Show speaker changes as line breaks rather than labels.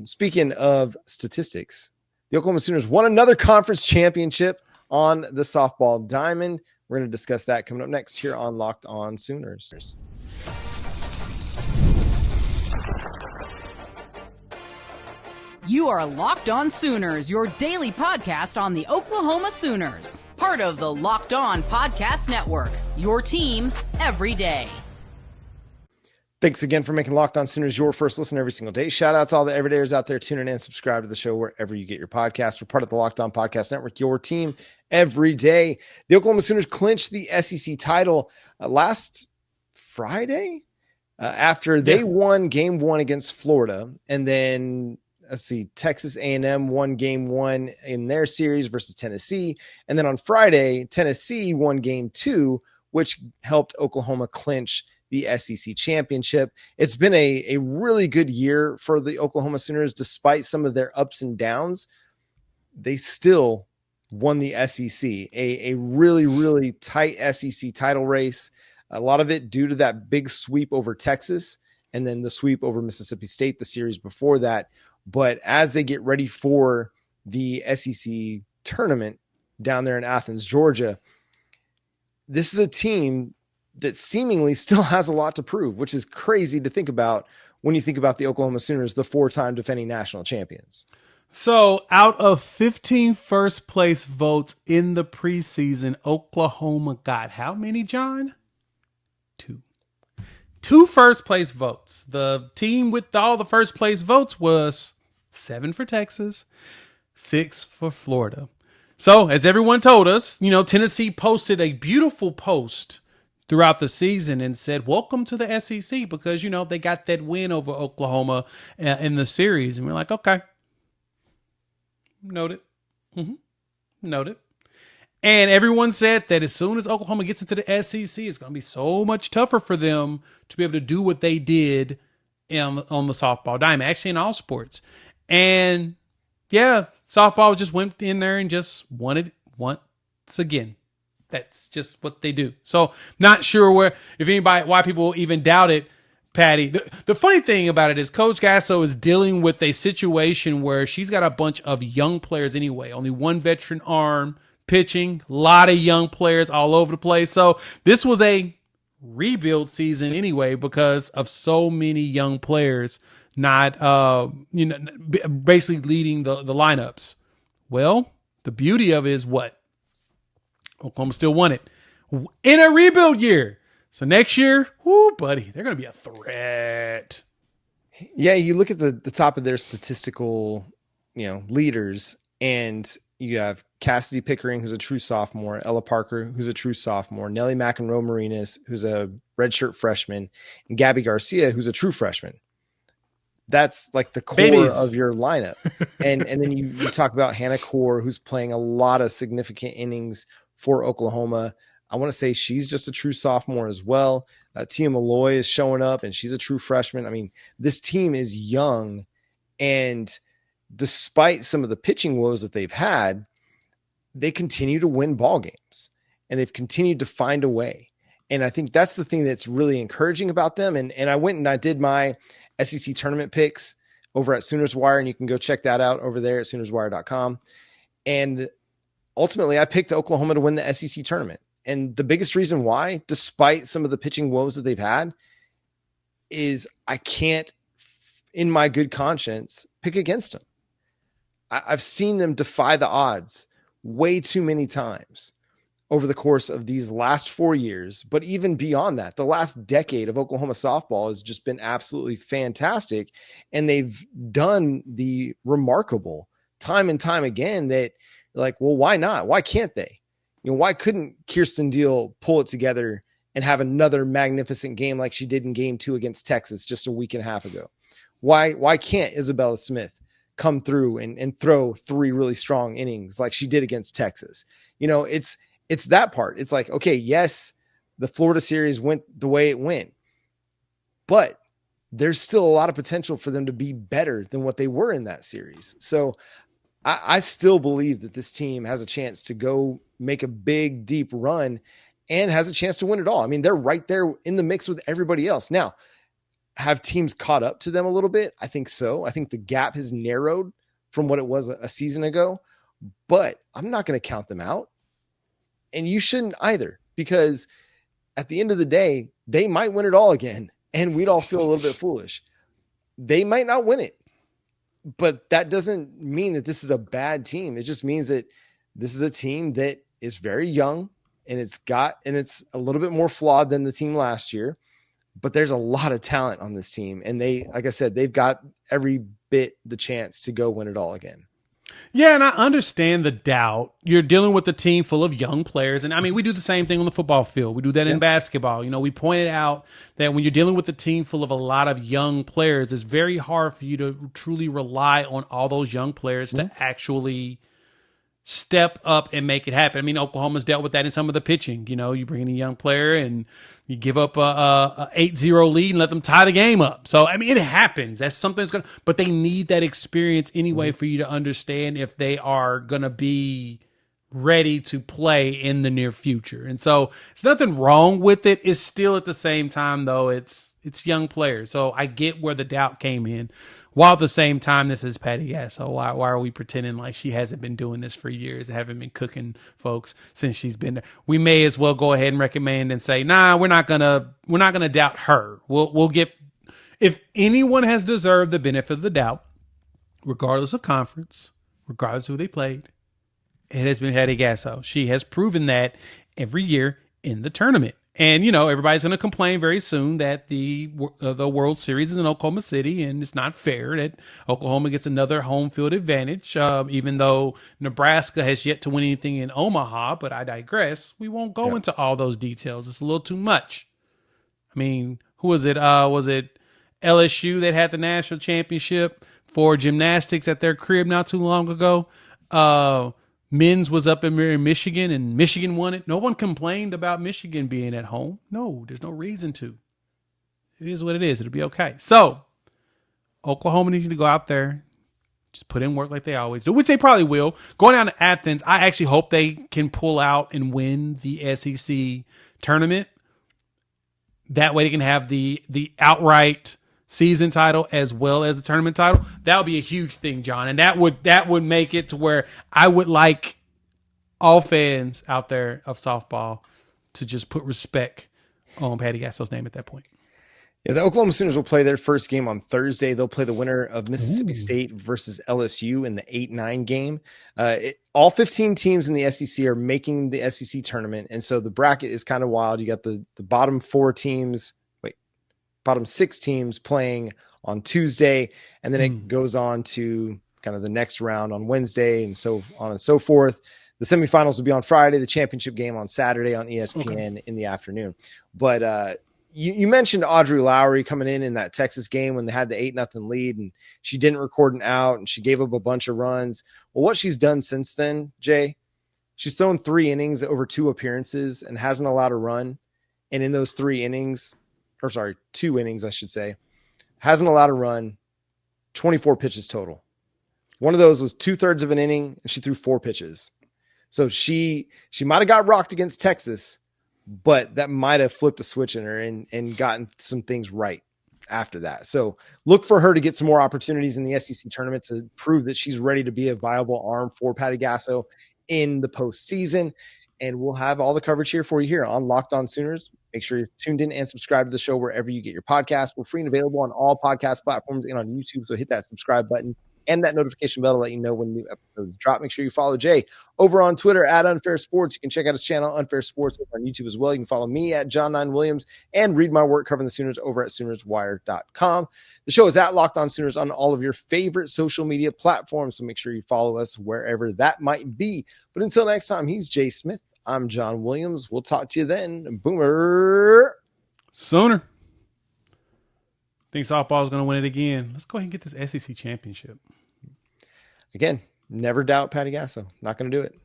Speaking of statistics, the Oklahoma Sooners won another conference championship on the softball diamond. We're going to discuss that coming up next here on Locked On Sooners.
You are Locked On Sooners, your daily podcast on the Oklahoma Sooners. Part of the Locked On Podcast Network, your team every day.
Thanks again for making Locked On Sooners your first listen every single day. Shout out to all the everydayers out there tuning in. Subscribe to the show wherever you get your podcast. We're part of the Locked On Podcast Network, your team every day. The Oklahoma Sooners clinched the SEC title last Friday after they won game one against Florida. And then, let's see, Texas A&M won game one in their series versus Tennessee. And then on Friday, Tennessee won game two, which helped Oklahoma clinch the SEC championship. It's been a really good year for the Oklahoma Sooners. Despite some of their ups and downs, they still won the SEC, a really, really tight SEC title race. A lot of it due to that big sweep over Texas and then the sweep over Mississippi State, the series before that. But as they get ready for the SEC tournament down there in Athens, Georgia, this is a team that seemingly still has a lot to prove, which is crazy to think about when you think about the Oklahoma Sooners, the four-time defending national champions.
So out of 15 first place votes in the preseason, Oklahoma got how many, John? Two first place votes. The team with all the first place votes was 7 for Texas, 6 for Florida. So as everyone told us, Tennessee posted a beautiful post throughout the season and said, welcome to the SEC, because, they got that win over Oklahoma in the series. And we're like, okay, noted. Noted. And everyone said that as soon as Oklahoma gets into the SEC, it's going to be so much tougher for them to be able to do what they did on the softball diamond, actually in all sports. And yeah, softball just went in there and just won it once again. That's just what they do. So not sure why people even doubt it, Patty. The funny thing about it is Coach Gasso is dealing with a situation where she's got a bunch of young players anyway. Only one veteran arm pitching, a lot of young players all over the place. So this was a rebuild season anyway because of so many young players not, basically leading the lineups. Well, the beauty of it is what? Oklahoma still won it in a rebuild year. So next year, buddy, they're going to be a threat.
Yeah, you look at the top of their statistical, leaders, and you have Cassidy Pickering, who's a true sophomore, Ella Parker, who's a true sophomore, Nellie McEnroe Marinas, who's a redshirt freshman, and Gabby Garcia, who's a true freshman. That's like the core of your lineup. And then you talk about Hannah Core, who's playing a lot of significant innings for Oklahoma. I want to say she's just a true sophomore as well. Tia Malloy is showing up, and she's a true freshman. I mean, this team is young, and despite some of the pitching woes that they've had, they continue to win ball games, and they've continued to find a way. And I think that's the thing that's really encouraging about them. And I went and I did my SEC tournament picks over at Sooners Wire, and you can go check that out over there at SoonersWire.com. And ultimately, I picked Oklahoma to win the SEC tournament. And the biggest reason why, despite some of the pitching woes that they've had, is I can't, in my good conscience, pick against them. I've seen them defy the odds way too many times over the course of these last 4 years. But even beyond that, the last decade of Oklahoma softball has just been absolutely fantastic. And they've done the remarkable time and time again that, like, well, why not? Why can't they? Why couldn't Kirsten Deal pull it together and have another magnificent game like she did in game 2 against Texas just a week and a half ago? Why can't Isabella Smith come through and throw 3 really strong innings like she did against Texas? It's that part. It's like, okay, yes, the Florida series went the way it went, but there's still a lot of potential for them to be better than what they were in that series. So I still believe that this team has a chance to go make a big, deep run and has a chance to win it all. I mean, they're right there in the mix with everybody else. Now, have teams caught up to them a little bit? I think so. I think the gap has narrowed from what it was a season ago, but I'm not going to count them out. And you shouldn't either, because at the end of the day, they might win it all again, and we'd all feel a little bit foolish. They might not win it, but that doesn't mean that this is a bad team. It just means that this is a team that is very young, and it's a little bit more flawed than the team last year, but there's a lot of talent on this team. And they, like I said, they've got every bit the chance to go win it all again.
Yeah, and I understand the doubt. You're dealing with a team full of young players. And I mean, we do the same thing on the football field. We do that in basketball. You know, we pointed out that when you're dealing with a team full of a lot of young players, it's very hard for you to truly rely on all those young players to actually step up and make it happen. I mean, Oklahoma's dealt with that in some of the pitching. You know, you bring in a young player and you give up a 8-0 lead and let them tie the game up. So, I mean, it happens. That's something that's going to, but they need that experience anyway for you to understand if they are going to be ready to play in the near future. And so it's nothing wrong with it. It's still at the same time, though, it's young players. So I get where the doubt came in. While at the same time, this is Patty Gasso. Why are we pretending like she hasn't been doing this for years, haven't been cooking folks since she's been there? We may as well go ahead and recommend and say, nah, we're not gonna doubt her. We'll give, if anyone has deserved the benefit of the doubt, regardless of conference, regardless of who they played, it has been Patty Gasso. She has proven that every year in the tournament. And, you know, everybody's going to complain very soon that the World Series is in Oklahoma City, and it's not fair that Oklahoma gets another home field advantage, even though Nebraska has yet to win anything in Omaha. But I digress. We won't go into all those details. It's a little too much. I mean, who was it? Was it LSU that had the national championship for gymnastics at their crib not too long ago? Men's was up in Michigan, and Michigan won it. No one complained about Michigan being at home. No, there's no reason to. It is what it is. It'll be okay. So, Oklahoma needs to go out there, just put in work like they always do, which they probably will. Going down to Athens, I actually hope they can pull out and win the SEC tournament. That way they can have the outright season title as well as the tournament title. That would be a huge thing, John. And that would make it to where I would like all fans out there of softball to just put respect on Patty Gasso's name at that point.
Yeah, the Oklahoma Sooners will play their first game on Thursday. They'll play the winner of Mississippi State versus LSU in the 8-9 game. All 15 teams in the SEC are making the SEC tournament. And so the bracket is kind of wild. You got the bottom bottom 6 teams playing on Tuesday, and then it goes on to kind of the next round on Wednesday, and so on and so forth. The semifinals will be on Friday, the championship game on Saturday on ESPN in the afternoon. But you mentioned Audrey Lowry coming in that Texas game when they had the 8-0 lead, and she didn't record an out, and she gave up a bunch of runs. Well, what she's done since then, Jay, she's thrown 3 innings over 2 appearances and hasn't allowed a run. And in those 2 innings, I should say, hasn't allowed a run, 24 pitches total. One of those was 2/3 of an inning, and she threw 4 pitches. So she might have got rocked against Texas, but that might have flipped a switch in her and gotten some things right after that. So look for her to get some more opportunities in the SEC tournament to prove that she's ready to be a viable arm for Patty Gasso in the postseason. And we'll have all the coverage here for you here on Locked On Sooners. Make sure you're tuned in and subscribe to the show wherever you get your podcast. We're free and available on all podcast platforms and on YouTube. So hit that subscribe button and that notification bell to let you know when new episodes drop. Make sure you follow Jay over on Twitter at Unfair Sports. You can check out his channel, Unfair Sports, over on YouTube as well. You can follow me at John9Williams and read my work covering the Sooners over at SoonersWire.com. The show is at Locked On Sooners on all of your favorite social media platforms. So make sure you follow us wherever that might be. But until next time, he's Jay Smith. I'm John Williams. We'll talk to you then. Boomer.
Sooner. Think softball is going to win it again. Let's go ahead and get this SEC championship.
Again, never doubt Patty Gasso. Not going to do it.